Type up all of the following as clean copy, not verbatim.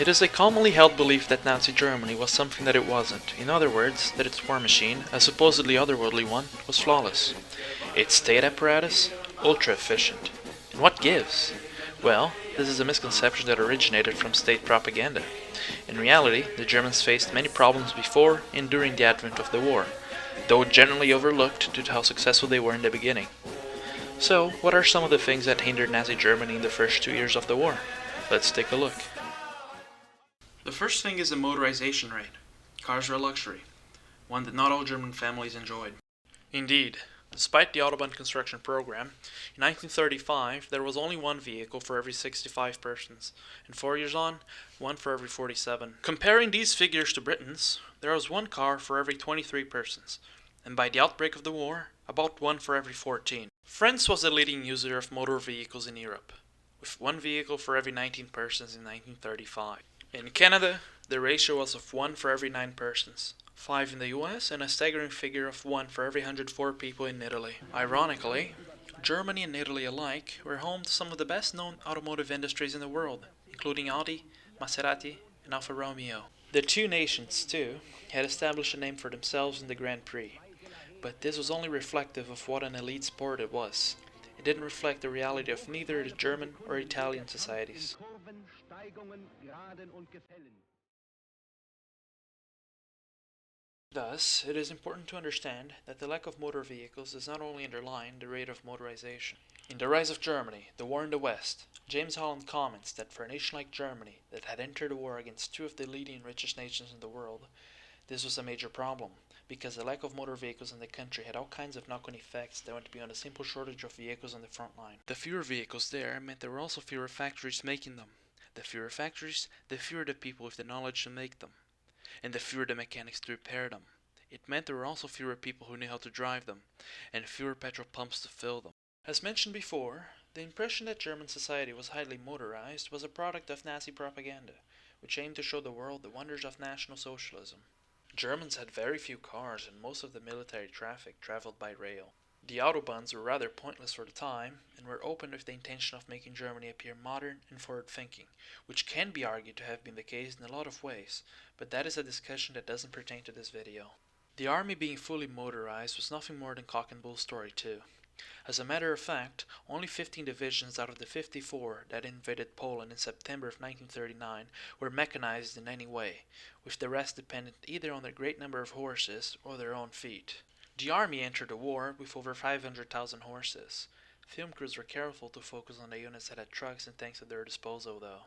It is a commonly held belief that Nazi Germany was something that it wasn't. In other words, that its war machine, a supposedly otherworldly one, was flawless. Its state apparatus, ultra efficient. And what gives? Well, this is a misconception that originated from state propaganda. In reality, the Germans faced many problems before and during the advent of the war, though generally overlooked due to how successful they were in the beginning. So, what are some of the things that hindered Nazi Germany in the first 2 years of the war? Let's take a look. The first thing is the motorization rate. Cars were a luxury, one that not all German families enjoyed. Indeed, despite the Autobahn construction program, in 1935 there was only one vehicle for every 65 persons, and 4 years on, one for every 47. Comparing these figures to Britain's, there was one car for every 23 persons, and by the outbreak of the war, about one for every 14. France was the leading user of motor vehicles in Europe, with one vehicle for every 19 persons in 1935. In Canada, the ratio was of 1 for every 9 persons, 5 in the US, and a staggering figure of 1 for every 104 people in Italy. Ironically, Germany and Italy alike were home to some of the best known automotive industries in the world, including Audi, Maserati, and Alfa Romeo. The two nations, too, had established a name for themselves in the Grand Prix, but this was only reflective of what an elite sport it was. It didn't reflect the reality of neither the German or Italian societies. Thus, it is important to understand that the lack of motor vehicles does not only underline the rate of motorization. In The Rise of Germany, The War in the West, James Holland comments that for a nation like Germany that had entered the war against two of the leading richest nations in the world, this was a major problem, because the lack of motor vehicles in the country had all kinds of knock-on effects that went beyond a simple shortage of vehicles on the front line. The fewer vehicles there meant there were also fewer factories making them. The fewer factories, the fewer the people with the knowledge to make them, and the fewer the mechanics to repair them. It meant there were also fewer people who knew how to drive them, and fewer petrol pumps to fill them. As mentioned before, the impression that German society was highly motorized was a product of Nazi propaganda, which aimed to show the world the wonders of National Socialism. Germans had very few cars, and most of the military traffic traveled by rail. The autobahns were rather pointless for the time, and were opened with the intention of making Germany appear modern and forward-thinking, which can be argued to have been the case in a lot of ways, but that is a discussion that doesn't pertain to this video. The army being fully motorized was nothing more than cock and bull story too. As a matter of fact, only 15 divisions out of the 54 that invaded Poland in September of 1939 were mechanized in any way, with the rest dependent either on their great number of horses or their own feet. The army entered the war with over 500,000 horses. Film crews were careful to focus on the units that had trucks and tanks at their disposal though.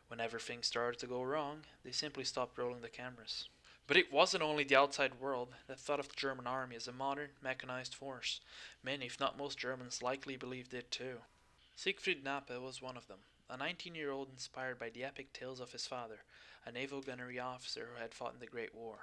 Whenever things started to go wrong, they simply stopped rolling the cameras. But it wasn't only the outside world that thought of the German army as a modern, mechanized force. Many, if not most Germans, likely believed it too. Siegfried Nappe was one of them, a 19-year-old inspired by the epic tales of his father, a naval gunnery officer who had fought in the Great War.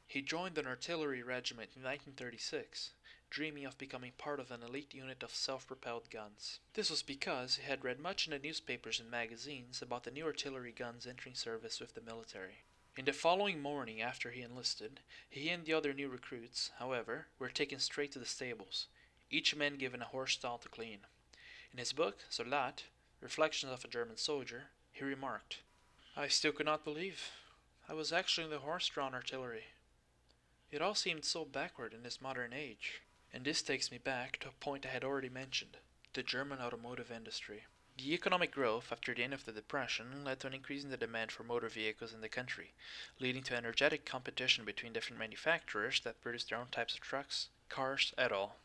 He joined an artillery regiment in 1936, dreaming of becoming part of an elite unit of self-propelled guns. This was because he had read much in the newspapers and magazines about the new artillery guns entering service with the military. In the following morning after he enlisted, he and the other new recruits, however, were taken straight to the stables, each man given a horse stall to clean. In his book, Soldat, Reflections of a German Soldier, he remarked, "I still could not believe. I was actually in the horse-drawn artillery. It all seemed so backward in this modern age." And this takes me back to a point I had already mentioned, the German automotive industry. The economic growth after the end of the Depression led to an increase in the demand for motor vehicles in the country, leading to energetic competition between different manufacturers that produced their own types of trucks, cars, et al.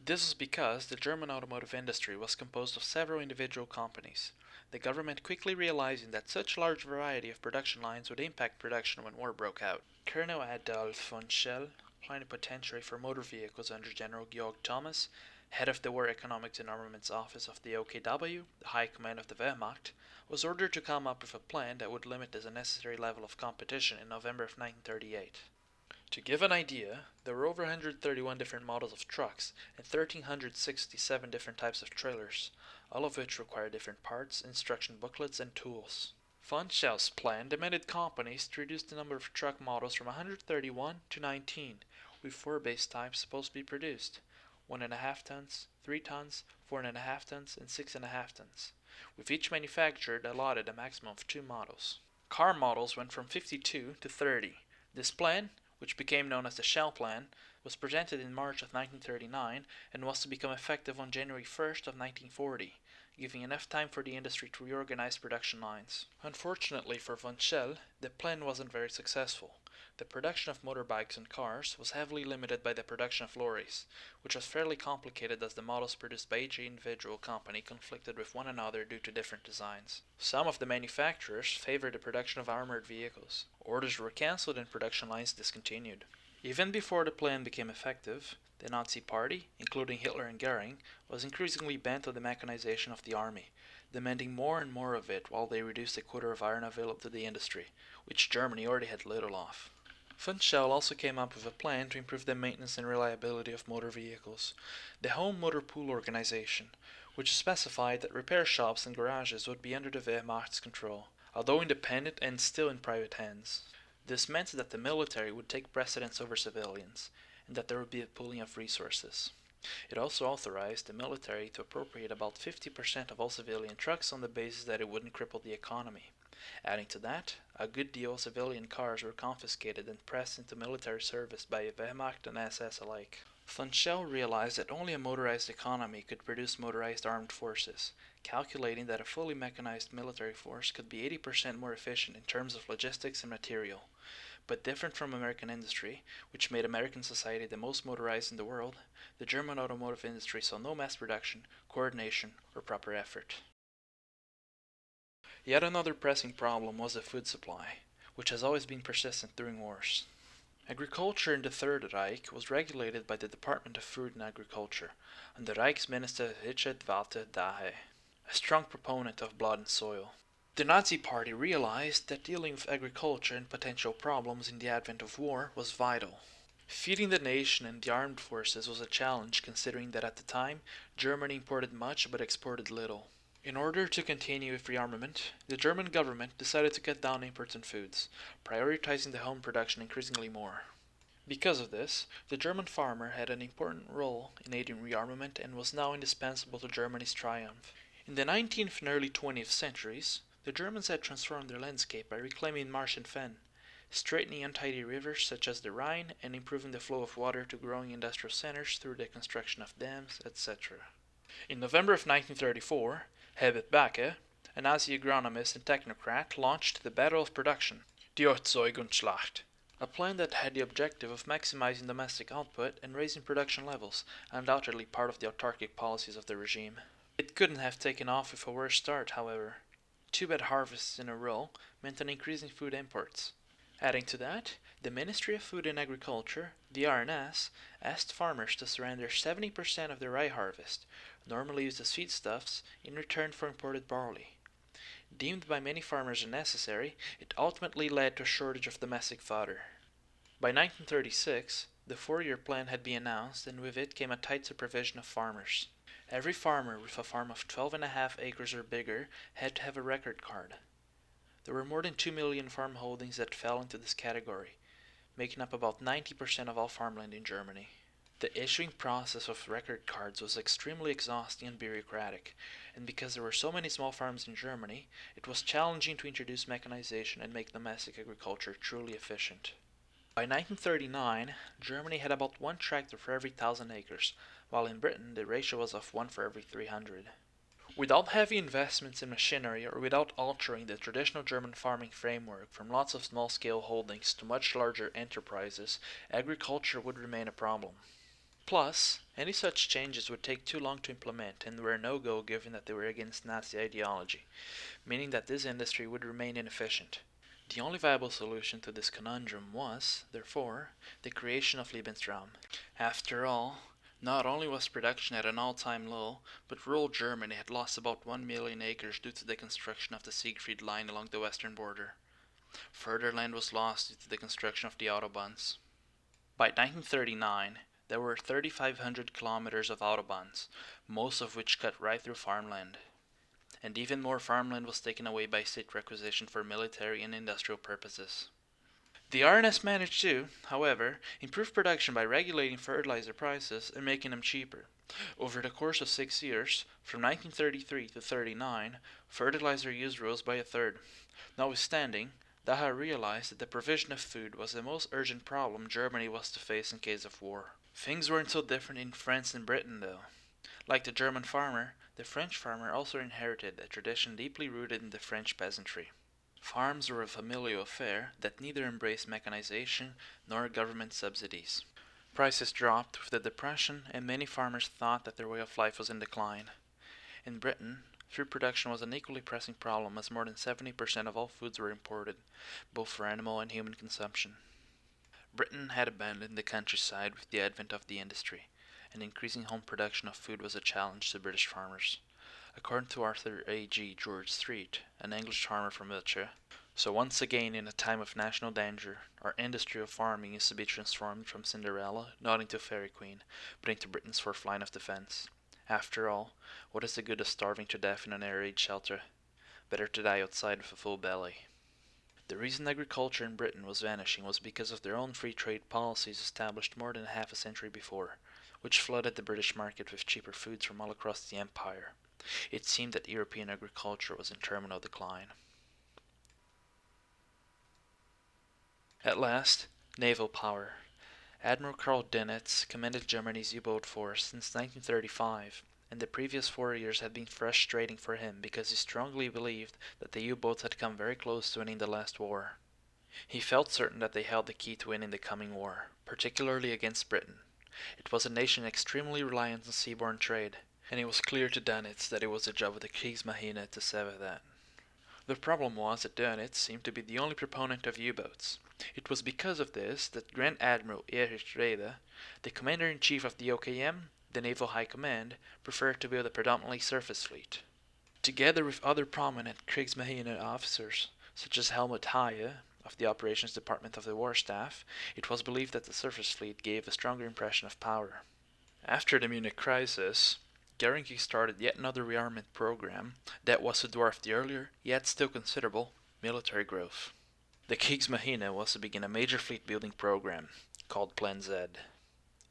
This was because the German automotive industry was composed of several individual companies, the government quickly realizing that such large variety of production lines would impact production when war broke out. Colonel Adolf von Schell, plenipotentiary for motor vehicles under General Georg Thomas, head of the War Economics and Armaments Office of the OKW, the High Command of the Wehrmacht, was ordered to come up with a plan that would limit this unnecessary level of competition in November of 1938. To give an idea, there were over 131 different models of trucks and 1,367 different types of trailers, all of which required different parts, instruction booklets, and tools. Von Schell's plan demanded companies to reduce the number of truck models from 131 to 19, with 4 base types supposed to be produced: 1.5 tons, 3 tons, 4.5 tons, and 6.5 tons, with each manufacturer allotted a maximum of 2 models. Car models went from 52 to 30. This plan, which became known as the Shell Plan, was presented in March of 1939 and was to become effective on January 1st of 1940, giving enough time for the industry to reorganize production lines. Unfortunately for von Schell, the plan wasn't very successful. The production of motorbikes and cars was heavily limited by the production of lorries, which was fairly complicated as the models produced by each individual company conflicted with one another due to different designs. Some of the manufacturers favored the production of armored vehicles. Orders were cancelled and production lines discontinued. Even before the plan became effective, the Nazi Party, including Hitler and Goering, was increasingly bent on the mechanization of the army, demanding more and more of it while they reduced the quota of iron available to the industry, which Germany already had little of. Von Schell also came up with a plan to improve the maintenance and reliability of motor vehicles, the Home Motor Pool Organization, which specified that repair shops and garages would be under the Wehrmacht's control, although independent and still in private hands. This meant that the military would take precedence over civilians, and that there would be a pooling of resources. It also authorized the military to appropriate about 50% of all civilian trucks on the basis that it wouldn't cripple the economy. Adding to that, a good deal of civilian cars were confiscated and pressed into military service by Wehrmacht and SS alike. Von Schell realized that only a motorized economy could produce motorized armed forces, calculating that a fully mechanized military force could be 80% more efficient in terms of logistics and material. But different from American industry, which made American society the most motorized in the world, the German automotive industry saw no mass production, coordination, or proper effort. Yet another pressing problem was the food supply, which has always been persistent during wars. Agriculture in the Third Reich was regulated by the Department of Food and Agriculture, under Reichsminister Richard Walter Dahe, a strong proponent of blood and soil. The Nazi Party realized that dealing with agriculture and potential problems in the advent of war was vital. Feeding the nation and the armed forces was a challenge considering that at the time, Germany imported much but exported little. In order to continue with rearmament, the German government decided to cut down imports on foods, prioritizing the home production increasingly more. Because of this, the German farmer had an important role in aiding rearmament and was now indispensable to Germany's triumph. In the 19th and early 20th centuries, the Germans had transformed their landscape by reclaiming marsh and fen, straightening untidy rivers such as the Rhine, and improving the flow of water to growing industrial centers through the construction of dams, etc. In November of 1934, Herbert Backe, a Nazi agronomist and technocrat, launched the Battle of Production, die Erzeugungsschlacht, a plan that had the objective of maximizing domestic output and raising production levels, undoubtedly part of the autarkic policies of the regime. It couldn't have taken off with a worse start, however. 2 bad harvests in a row meant an increase in food imports. Adding to that, the Ministry of Food and Agriculture, the RNS, asked farmers to surrender 70% of their rye harvest, normally used as feedstuffs, in return for imported barley. Deemed by many farmers unnecessary, it ultimately led to a shortage of domestic fodder. By 1936, the 4-year plan had been announced, and with it came a tight supervision of farmers. Every farmer with a farm of 12.5 acres or bigger had to have a record card. There were more than 2 million farm holdings that fell into this category, making up about 90% of all farmland in Germany. The issuing process of record cards was extremely exhausting and bureaucratic, and because there were so many small farms in Germany, it was challenging to introduce mechanization and make domestic agriculture truly efficient. By 1939, Germany had about 1 tractor for every 1,000 acres, while in Britain the ratio was of 1 for every 300. Without heavy investments in machinery or without altering the traditional German farming framework from lots of small-scale holdings to much larger enterprises, agriculture would remain a problem. Plus, any such changes would take too long to implement and were a no-go given that they were against Nazi ideology, meaning that this industry would remain inefficient. The only viable solution to this conundrum was, therefore, the creation of Lebensraum. After all, not only was production at an all-time low, but rural Germany had lost about 1 million acres due to the construction of the Siegfried Line along the western border. Further land was lost due to the construction of the autobahns. By 1939, there were 3,500 kilometers of autobahns, most of which cut right through farmland. And even more farmland was taken away by state requisition for military and industrial purposes. The RNS managed to, however, improve production by regulating fertilizer prices and making them cheaper. Over the course of 6 years, from 1933 to 39, fertilizer use rose by a third. Notwithstanding, Daha realized that the provision of food was the most urgent problem Germany was to face in case of war. Things weren't so different in France and Britain, though. Like the German farmer, the French farmer also inherited a tradition deeply rooted in the French peasantry. Farms were a familial affair that neither embraced mechanization nor government subsidies. Prices dropped with the Depression, and many farmers thought that their way of life was in decline. In Britain, food production was an equally pressing problem as more than 70% of all foods were imported, both for animal and human consumption. Britain had abandoned the countryside with the advent of the industry, and increasing home production of food was a challenge to British farmers. According to Arthur A. G. George Street, an English farmer from Wiltshire, so once again in a time of national danger, our industry of farming is to be transformed from Cinderella, not into Fairy Queen, but into Britain's fourth line of defense. After all, what is the good of starving to death in an air raid shelter? Better to die outside with a full belly. The reason agriculture in Britain was vanishing was because of their own free trade policies established more than half a century before, which flooded the British market with cheaper foods from all across the empire. It seemed that European agriculture was in terminal decline. At last, naval power. Admiral Karl Dönitz commanded Germany's U-boat force since 1935, and the previous 4 years had been frustrating for him because he strongly believed that the U-boats had come very close to winning the last war. He felt certain that they held the key to winning the coming war, particularly against Britain. It was a nation extremely reliant on seaborne trade, and it was clear to Dönitz that it was the job of the Kriegsmarine to sever that. The problem was that Dönitz seemed to be the only proponent of U-boats. It was because of this that Grand Admiral Erich Raeder, the commander-in-chief of the OKM, the Naval High Command, preferred to build a predominantly surface fleet. Together with other prominent Kriegsmarine officers, such as Helmut Haie, of the Operations Department of the War Staff, it was believed that the surface fleet gave a stronger impression of power. After the Munich crisis, Goering started yet another rearmament program that was to dwarf the earlier, yet still considerable, military growth. The Kriegsmarine was to begin a major fleet building program, called Plan Z.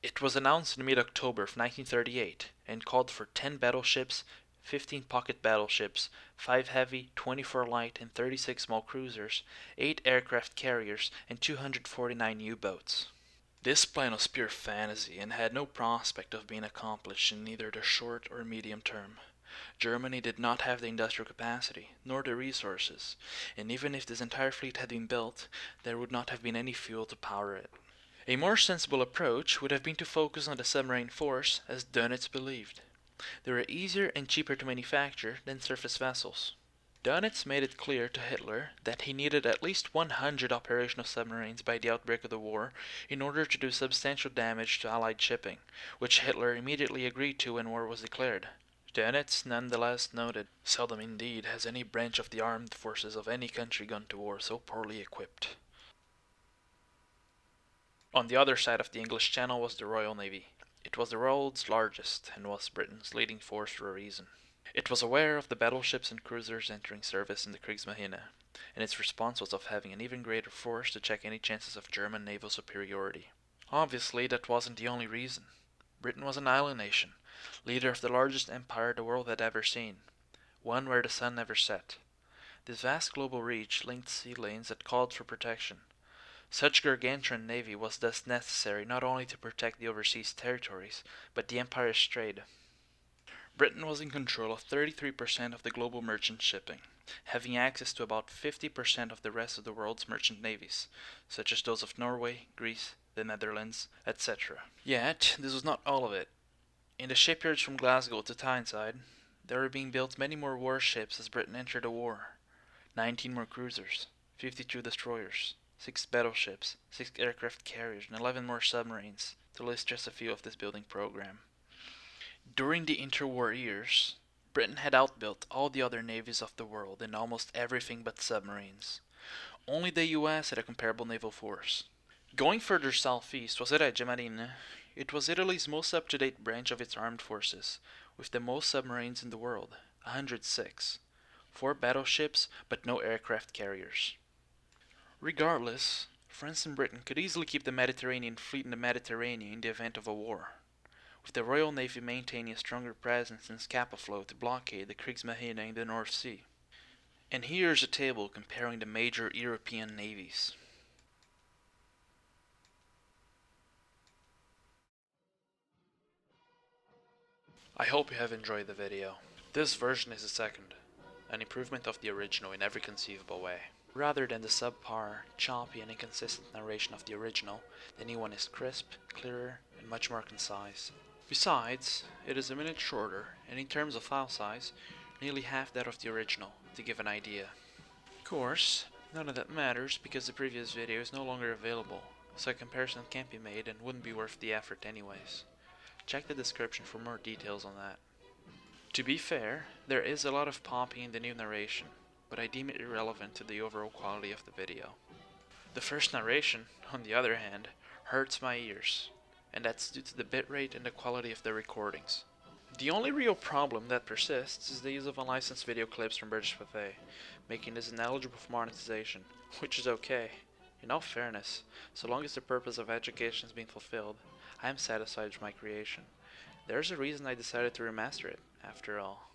It was announced in mid-October of 1938 and called for 10 battleships, 15 pocket battleships, 5 heavy, 24 light, and 36 small cruisers, 8 aircraft carriers, and 249 U-boats. This plan was pure fantasy and had no prospect of being accomplished in either the short or medium term. Germany did not have the industrial capacity, nor the resources, and even if this entire fleet had been built, there would not have been any fuel to power it. A more sensible approach would have been to focus on the submarine force, as Dönitz believed. They were easier and cheaper to manufacture than surface vessels. Dönitz made it clear to Hitler that he needed at least 100 operational submarines by the outbreak of the war in order to do substantial damage to Allied shipping, which Hitler immediately agreed to when war was declared. Dönitz nonetheless noted, "Seldom indeed has any branch of the armed forces of any country gone to war so poorly equipped." On the other side of the English Channel was the Royal Navy. It was the world's largest and was Britain's leading force for a reason. It was aware of the battleships and cruisers entering service in the Kriegsmarine, and its response was of having an even greater force to check any chances of German naval superiority. Obviously, that wasn't the only reason. Britain was an island nation, leader of the largest empire the world had ever seen, one where the sun never set. This vast global reach linked sea lanes that called for protection. Such gargantuan navy was thus necessary not only to protect the overseas territories, but the empire's trade. Britain was in control of 33% of the global merchant shipping, having access to about 50% of the rest of the world's merchant navies, such as those of Norway, Greece, the Netherlands, etc. Yet, this was not all of it. In the shipyards from Glasgow to Tyneside, there were being built many more warships as Britain entered the war. 19 more cruisers, 52 destroyers, 6 battleships, 6 aircraft carriers, and 11 more submarines, to list just a few of this building program. During the interwar years, Britain had outbuilt all the other navies of the world in almost everything but submarines. Only the US had a comparable naval force. Going further southeast was the Regia Marine. It was Italy's most up-to-date branch of its armed forces, with the most submarines in the world, 106. 4 battleships, but no aircraft carriers. Regardless, France and Britain could easily keep the Mediterranean fleet in the Mediterranean in the event of a war. with the Royal Navy maintaining a stronger presence in Scapa Flow to blockade the Kriegsmarine in the North Sea. And here's a table comparing the major European navies. I hope you have enjoyed the video. This version is the second, an improvement of the original in every conceivable way. Rather than the subpar, choppy and inconsistent narration of the original, the new one is crisp, clearer, and much more concise. Besides, it is a minute shorter, and in terms of file size, nearly half that of the original, to give an idea. Of course, none of that matters because the previous video is no longer available, so a comparison can't be made and wouldn't be worth the effort anyways. Check the description for more details on that. To be fair, there is a lot of popping in the new narration, but I deem it irrelevant to the overall quality of the video. The first narration, on the other hand, hurts my ears, and that's due to the bitrate and the quality of the recordings. The only real problem that persists is the use of unlicensed video clips from British Buffet, making this ineligible for monetization, which is okay. In all fairness, so long as the purpose of education is being fulfilled, I am satisfied with my creation. There's a reason I decided to remaster it, after all.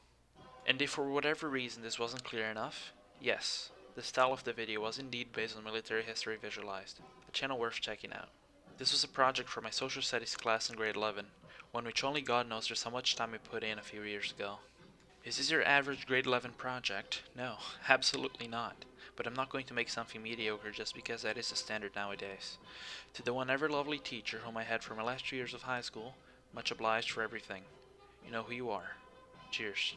And if for whatever reason this wasn't clear enough, yes, the style of the video was indeed based on military history visualized, a channel worth checking out. This was a project for my social studies class in grade 11, one which only God knows just how much time I put in a few years ago. Is this your average grade 11 project? No, absolutely not. But I'm not going to make something mediocre just because that is the standard nowadays. To the one ever lovely teacher whom I had for my last 2 years of high school, much obliged for everything. You know who you are. Cheers.